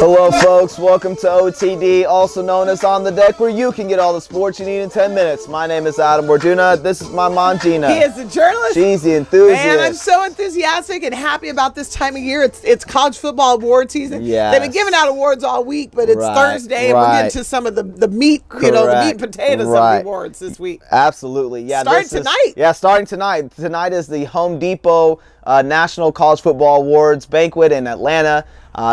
Hello folks, welcome to OTD, also known as On the Deck, where you can get all the sports you need in 10 minutes. My name is Adam Borduna. This is my mom, Gina. He is the journalist. She's the enthusiast. Man, I'm so enthusiastic and happy about this time of year. It's college football award season. Yes. They've been giving out awards all week, but it's Thursday, and we're getting to some of the meat, the meat and potatoes of the awards this week. Absolutely. Yeah. Starting tonight. Starting tonight. Tonight is the Home Depot National College Football Awards banquet in Atlanta.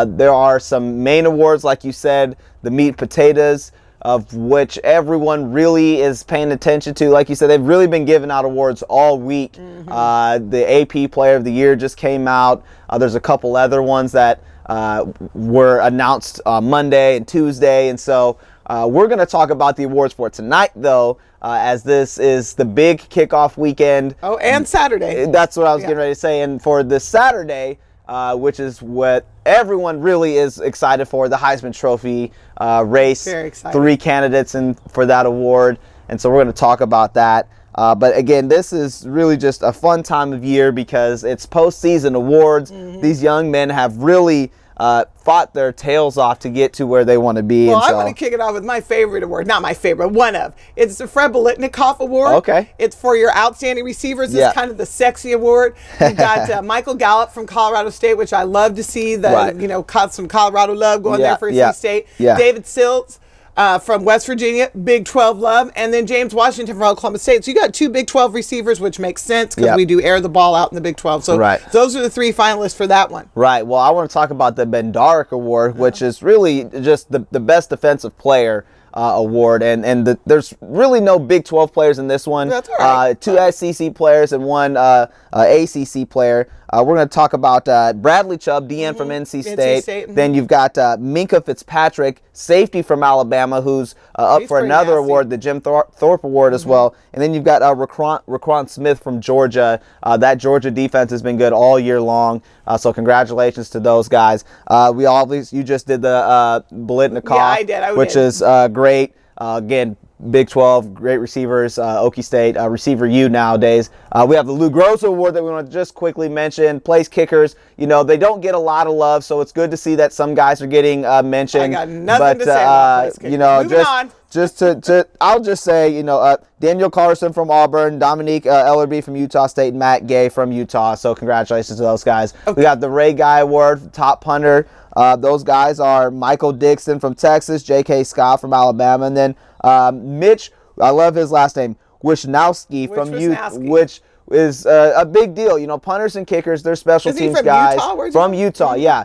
There are some main awards, like you said, the meat and potatoes, of which everyone really is paying attention to. Like you said, they've really been giving out awards all week. The AP Player of the Year just came out. There's a couple other ones that were announced Monday and Tuesday. And so we're going to talk about the awards for tonight, though, as this is the big kickoff weekend. Oh, and Saturday. That's what I was getting ready to say. And for this Saturday, which is what everyone really is excited for, the Heisman Trophy race. Very excited. 3 candidates for that award, and so we're going to talk about that. But again, this is really just a fun time of year because it's postseason awards. These young men have really fought their tails off to get to where they want to be. Well, I'm going to kick it off with my favorite award. Not my favorite, one of. It's the Fred Biletnikoff Award. Okay. It's for your outstanding receivers. It's kind of the sexy award. You've got Michael Gallup from Colorado State, which I love to see. Caught some Colorado love going there for NC State. David Sills from West Virginia, Big 12 love, and then James Washington from Oklahoma State. So you got 2 Big 12 receivers, which makes sense because we do air the ball out in the Big 12. So those are the 3 finalists for that one. Right. Well, I want to talk about the Ben-Darek Award, which is really just the best defensive player award, and there's really no Big 12 players in this one. That's all right. 2 SEC players and 1 ACC player. We're going to talk about Bradley Chubb, DN from NC State. Then you've got Minkah Fitzpatrick, safety from Alabama, who's up for another award, the Jim Thorpe Award as well. And then you've got Raquan Smith from Georgia. That Georgia defense has been good all year long. So congratulations to those guys. You just did the Biletnikoff, I did. which is great. Again, Big 12, great receivers, Okie State, receiver U nowadays. We have the Lou Groza Award that we want to just quickly mention. Place kickers, they don't get a lot of love, so it's good to see that some guys are getting mentioned. I got nothing to say about place kickers. Moving on. I'll just say, Daniel Carlson from Auburn, Dominique Ellerby from Utah State, and Matt Gay from Utah. So congratulations to those guys. Okay. We got the Ray Guy Award, top punter. Those guys are Michael Dixon from Texas, J.K. Scott from Alabama, and then Mitch, I love his last name, Wisnowski from Utah, which is a big deal. Punters and kickers, they're special teams guys. Utah? From Utah, yeah.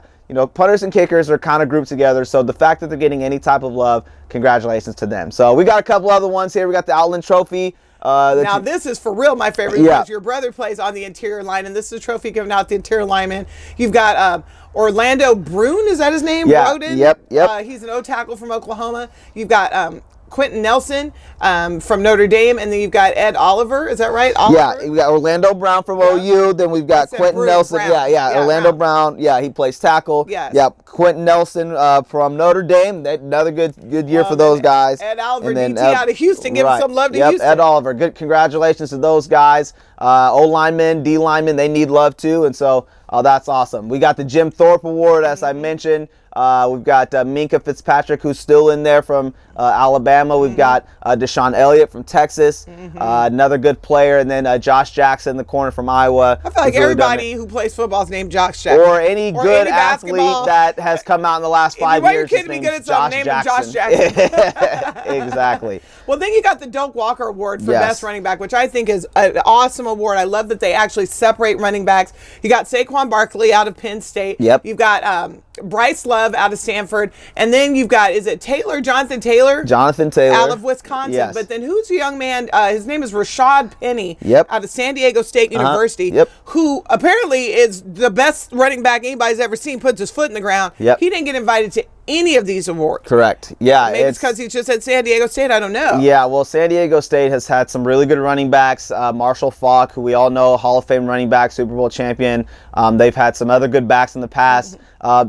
Punters and kickers are kind of grouped together, so the fact that they're getting any type of love, congratulations to them. So we got a couple other ones here. We got the Outland Trophy. Now, this is for real my favorite because your brother plays on the interior line, and this is a trophy given out to the interior lineman. You've got Orlando Brune, is that his name? Yeah. Roden? Yep. He's an O-tackle from Oklahoma. You've got Quentin Nelson from Notre Dame, and then you've got Ed Oliver. Is that right? Oliver? Yeah, we got Orlando Brown from OU. Then we've got Quentin Nelson. Brown. Orlando Brown. Yeah, he plays tackle. Yes. Yep. Quentin Nelson from Notre Dame. Another good year for those guys. Ed Oliver, DT out of Houston. Give him some love to Houston. Ed Oliver. Good. Congratulations to those guys. O linemen, D linemen, they need love too, and so that's awesome. We got the Jim Thorpe Award, as I mentioned. We've got Minkah Fitzpatrick, who's still in there from Alabama. We've got Deshaun Elliott from Texas, another good player, and then Josh Jackson in the corner from Iowa. I feel like everybody who plays football is named Josh Jackson. Or any good athlete that has come out in the last 5 years. You're kidding me, good at something, name him Josh Jackson. Exactly. Well, then you got the Doak Walker Award for Best Running Back, which I think is an awesome award. I love that they actually separate running backs. You got Saquon Barkley out of Penn State. Yep. You've got Bryce Love out of Stanford. And then you've got, is it Jonathan Taylor? Jonathan Taylor. Out of Wisconsin. Yes. But then who's the young man? His name is Rashad Penny. Yep. Out of San Diego State University. Yep. Who apparently is the best running back anybody's ever seen, puts his foot in the ground. Yep. He didn't get invited to any of these awards. Correct. Yeah. Maybe it's because he's just at San Diego State. I don't know. Yeah, well, San Diego State has had some really good running backs. Marshall Faulk, who we all know, Hall of Fame running back, Super Bowl champion. They've had some other good backs in the past.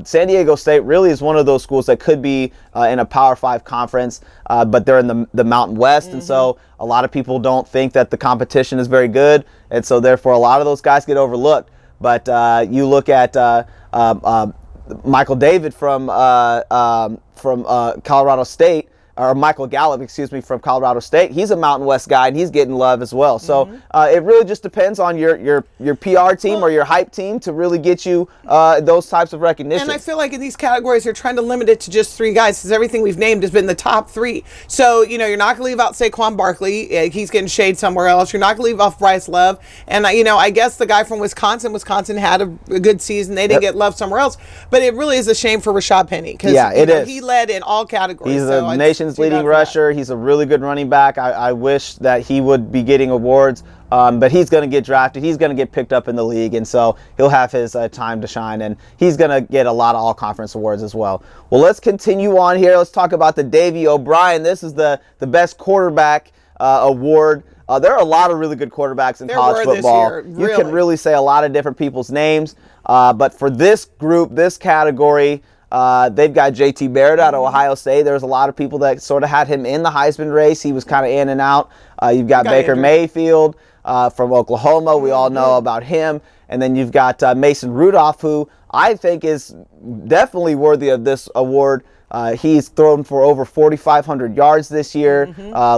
San Diego State really is one of those schools that could be in a Power 5 conference, but they're in the Mountain West, and so a lot of people don't think that the competition is very good, and so therefore a lot of those guys get overlooked. But you look at Michael David from Colorado State, or Michael Gallup, excuse me, from Colorado State. He's a Mountain West guy, and he's getting love as well. So it really just depends on your PR team or your hype team to really get you those types of recognition. And I feel like in these categories, they're trying to limit it to just 3 guys, because everything we've named has been the top 3. So, you know, you're not going to leave out Saquon Barkley. He's getting shade somewhere else. You're not going to leave off Bryce Love. And, you know, I guess the guy from Wisconsin had a good season. They didn't get love somewhere else. But it really is a shame for Rashad Penny, because he led in all categories. He's the nation's leading rusher. He's a really good running back. I wish that he would be getting awards, but he's going to get drafted. He's going to get picked up in the league, and so he'll have his time to shine, and he's going to get a lot of all-conference awards as well. Well, let's continue on here. Let's talk about the Davey O'Brien. This is the best quarterback award. There are a lot of really good quarterbacks in college football. This year, really. You can really say a lot of different people's names, but for this group, this category, they've got JT Barrett out of Ohio State. There's a lot of people that sort of had him in the Heisman race. He was kind of in and out. You've got Baker Mayfield from Oklahoma. We all know about him. And then you've got Mason Rudolph, who I think is definitely worthy of this award. He's thrown for over 4,500 yards this year,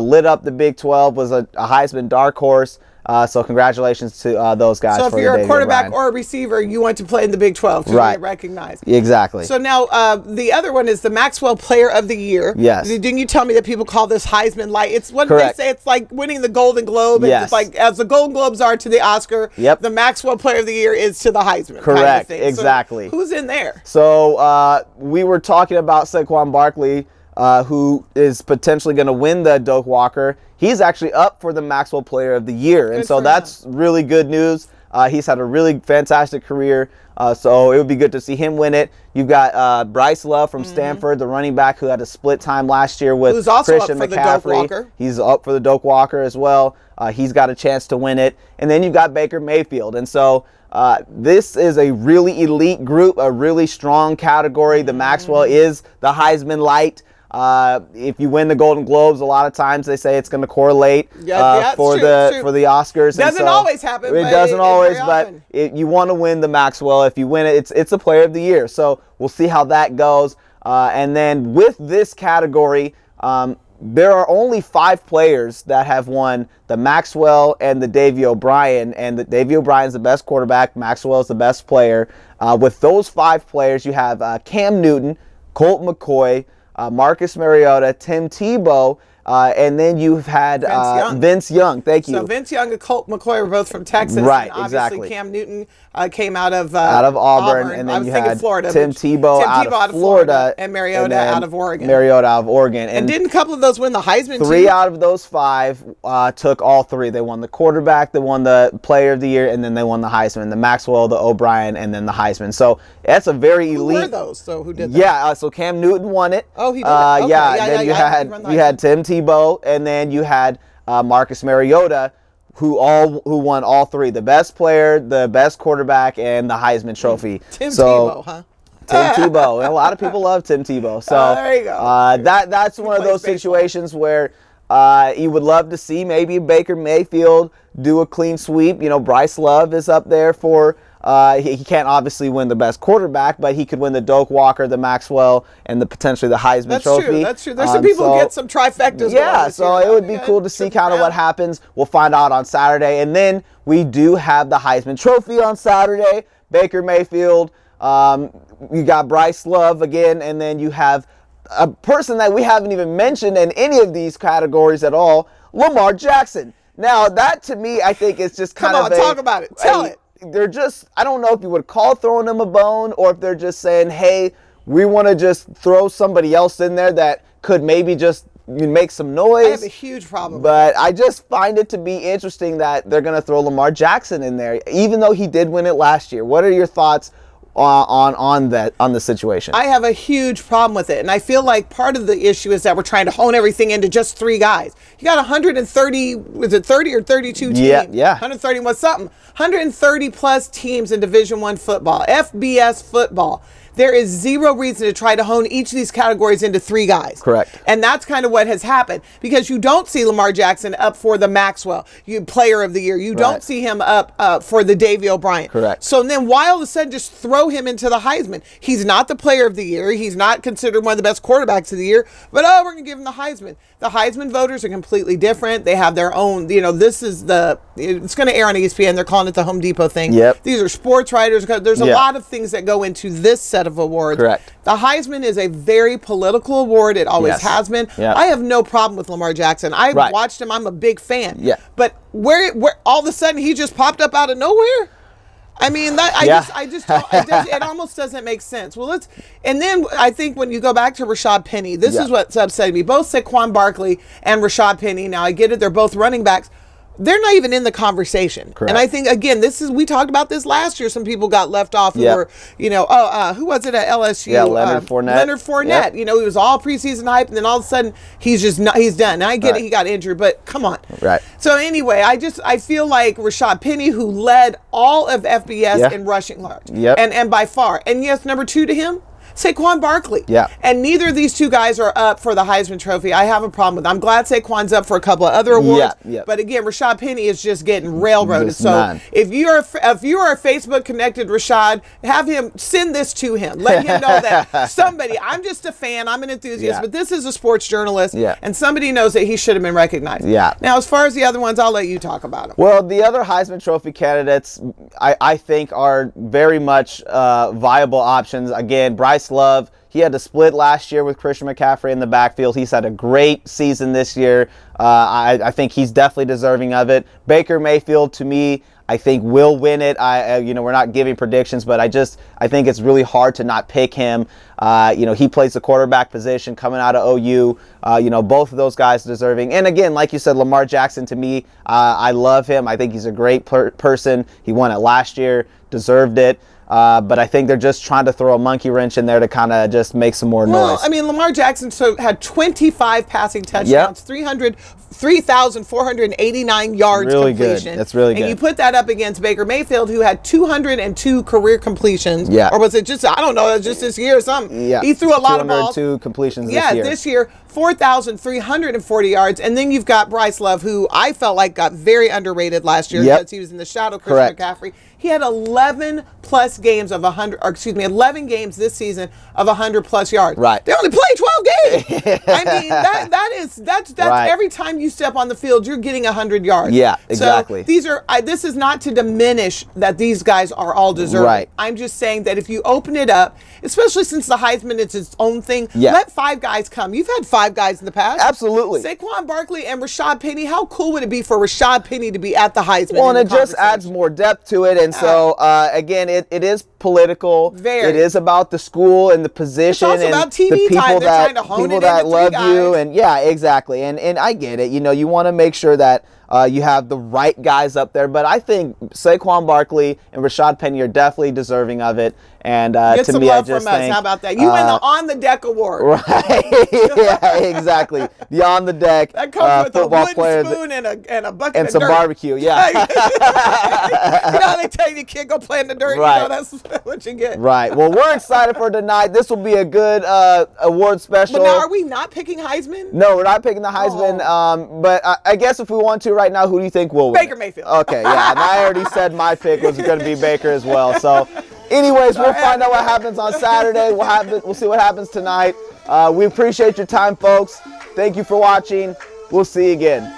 lit up the Big 12, was a Heisman dark horse. So congratulations to those guys. So if you're a quarterback or a receiver, you want to play in the Big 12 to get recognized. Exactly. So now the other one is the Maxwell Player of the Year. Yes. Didn't you tell me that people call this Heisman Light? It's what they say. It's like winning the Golden Globe. Yes. It's like as the Golden Globes are to the Oscar, the Maxwell Player of the Year is to the Heisman. Correct. Kind of exactly. So who's in there? So we were talking about Saquon Barkley, who is potentially going to win the Doak Walker. He's actually up for the Maxwell Player of the Year, and so that's really good news. He's had a really fantastic career, so it would be good to see him win it. You've got Bryce Love from Stanford, the running back who had a split time last year with Christian McCaffrey. He's up for the Doak Walker as well. He's got a chance to win it. And then you've got Baker Mayfield. And so this is a really elite group, a really strong category. The Maxwell is the Heisman Light. If you win the Golden Globes, a lot of times they say it's going to correlate for the Oscars. Doesn't always happen. It doesn't always, but you want to win the Maxwell. If you win it, it's a Player of the Year. So we'll see how that goes. And then with this category, there are only 5 players that have won the Maxwell and the Davey O'Brien, and the Davey O'Brien's the best quarterback. Maxwell's the best player. With those 5 players, you have Cam Newton, Colt McCoy, Marcus Mariota, Tim Tebow, and then you've had Vince Young. Thank you. So Vince Young and Colt McCoy were both from Texas. Right, and obviously exactly. Cam Newton came out of Auburn, and then you had Florida, Tim Tebow out of Florida, and Mariota out of Oregon. And didn't a couple of those win the Heisman? 3 out of those 5 took all 3. They won the quarterback, they won the Player of the Year, and then they won the Heisman. The Maxwell, the O'Brien, and then the Heisman. So that's a very elite. Who were those? So who did that? Yeah, so Cam Newton won it. Oh, he did. Okay. Then you had Tim Tebow, and then you had Marcus Mariota, who won all 3: the best player, the best quarterback, and the Heisman Trophy. Tim Tebow, huh? Tim Tebow. And a lot of people love Tim Tebow. So there you go. That's one of those situations where you would love to see maybe Baker Mayfield do a clean sweep. You know, Bryce Love is up there for. He can't obviously win the best quarterback, but he could win the Doak Walker, the Maxwell, and potentially the Heisman Trophy. That's true. There's some people who get some trifectas. Yeah, so it would be cool to see kind of what happens. We'll find out on Saturday. And then we do have the Heisman Trophy on Saturday. Baker Mayfield. You got Bryce Love again, and then you have a person that we haven't even mentioned in any of these categories at all, Lamar Jackson. Now, that to me, I think is just kind of talk about it. Tell it. They're just, I don't know if you would call throwing them a bone or if they're just saying, hey, we want to just throw somebody else in there that could maybe just make some noise. I have a huge problem. But I just find it to be interesting that they're going to throw Lamar Jackson in there, even though he did win it last year. What are your thoughts on the situation? I have a huge problem with it, and I feel like part of the issue is that we're trying to hone everything into just 3 guys. You got 130, was it 30 or 32 teams? Yeah. 130 was something. 130 plus teams in Division I football, FBS football. there is zero reason to try to hone each of these categories into 3 guys. Correct. And that's kind of what has happened, because you don't see Lamar Jackson up for the Maxwell Player of the Year. You don't see him up for the Davey O'Brien. Correct. So then why all of a sudden just throw him into the Heisman? He's not the Player of the Year. He's not considered one of the best quarterbacks of the year, but we're going to give him the Heisman. The Heisman voters are completely different. They have their own, this is it's going to air on ESPN. They're calling it the Home Depot thing. Yep. These are sports writers. There's a lot of things that go into this set of awards. Correct. The Heisman is a very political award. It always has been. Yep. I have no problem with Lamar Jackson. I've watched him. I'm a big fan. Yeah. But where all of a sudden he just popped up out of nowhere? I mean, it almost doesn't make sense. Well, and then I think when you go back to Rashad Penny, this is what's upsetting me. Both Saquon Barkley and Rashad Penny, now I get it, they're both running backs. They're not even in the conversation. Correct. And I think, again, we talked about this last year. Some people got left off who were, who was it at LSU? Yeah, Leonard Fournette. Leonard Fournette. Yep. He was all preseason hype, and then all of a sudden he's done. And I get it, he got injured, but come on. Right. So anyway, I feel like Rashad Penny, who led all of FBS in rushing yards, and by far, and yes, number 2 to him, Saquon Barkley. Yeah. And neither of these 2 guys are up for the Heisman Trophy. I have a problem with it. I'm glad Saquon's up for a couple of other awards. Yeah. But again, Rashad Penny is just getting railroaded. Just so none. if you are a Facebook connected Rashad, have him send this to him. Let him know that I'm just a fan, I'm an enthusiast, but this is a sports journalist, and somebody knows that he should have been recognized. Yeah. Now, as far as the other ones, I'll let you talk about them. Well, the other Heisman Trophy candidates, I think, are very much viable options. Again, Bryce Love. He had to split last year with Christian McCaffrey in the backfield. He's had a great season this year. I think he's definitely deserving of it. Baker Mayfield, to me, I think will win it. We're not giving predictions, but I think it's really hard to not pick him. He plays the quarterback position coming out of OU. Both of those guys deserving. And again, like you said, Lamar Jackson, to me, I love him. I think he's a great person. He won it last year, deserved it. But I think they're just trying to throw a monkey wrench in there to kind of just make some more noise. Well, I mean, Lamar Jackson had 25 passing touchdowns, 3,489 yards really completion. Good. That's really good. And you put that up against Baker Mayfield, who had 202 career completions. Yeah. Or was it just, I don't know, just this year or something. Yeah. He threw a lot of balls. 202 completions this year. Yeah, this year, 4,340 yards. And then you've got Bryce Love, who I felt like got very underrated last year because he was in the shadow of Christian McCaffrey. He had 11 games this season of 100 plus yards. Right. They only played 12 games. I mean, that's every time you step on the field, you're getting 100 yards. Yeah, exactly. So this is not to diminish that these guys are all deserving. Right. I'm just saying that if you open it up, especially since the Heisman is its own thing, let 5 guys come. You've had 5 guys in the past. Absolutely. Saquon Barkley and Rashad Penny. How cool would it be for Rashad Penny to be at the Heisman? Well, and it just adds more depth to it. And so, again, it is political. Very. It is about the school and the position. It's also and about TV the people time. They're trying to hone people it that into love 3 you. guys. And yeah, exactly. And I get it. You want to make sure that you have the right guys up there. But I think Saquon Barkley and Rashad Penny are definitely deserving of it. And get to some me, love I just from us. think, How about that? You win the On the Deck award. Right. Yeah, exactly. The On the Deck that comes with a football wooden player spoon and a bucket and of some dirt. barbecue. Yeah. They tell you can't go play in the dirt. Right. That's what you get. Right. Well, we're excited for tonight. This will be a good award special. But now, are we not picking Heisman? No, we're not picking the Heisman. But I guess if we want to right now, who do you think will win? Baker Mayfield. Okay, yeah. And I already said my pick was going to be Baker as well. So, anyways, we'll find out what happens on Saturday. We'll see what happens tonight. We appreciate your time, folks. Thank you for watching. We'll see you again.